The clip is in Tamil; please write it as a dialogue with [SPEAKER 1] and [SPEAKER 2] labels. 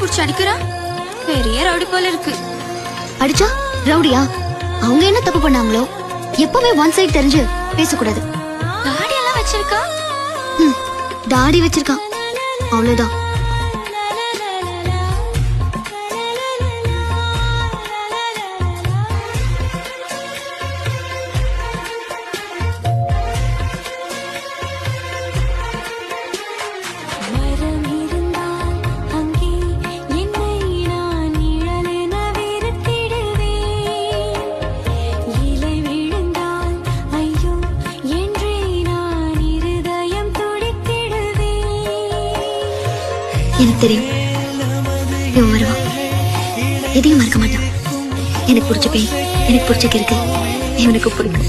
[SPEAKER 1] புடிச்சு அடிக்கிறா. பெரிய ரவுடி போல இருக்கு.
[SPEAKER 2] அடிச்சா ரவுடியா? அவங்க என்ன தப்பு பண்ணாங்களோ? எப்பவுமே ஒன் சைடு தெரிஞ்சு பேசக்கூடாது.
[SPEAKER 1] தாடி எல்லாம் வச்சிருக்கா.
[SPEAKER 2] தாடி வச்சிருக்கான், அவ்வளவுதான். எனக்கு தெரியும் இவன் வருவான். எதையும் மறக்க மாட்டான். எனக்கு பிடிச்ச பேய், எனக்கு பிடிச்ச கிறுக்கு இவனுக்கு பிடிக்கும்.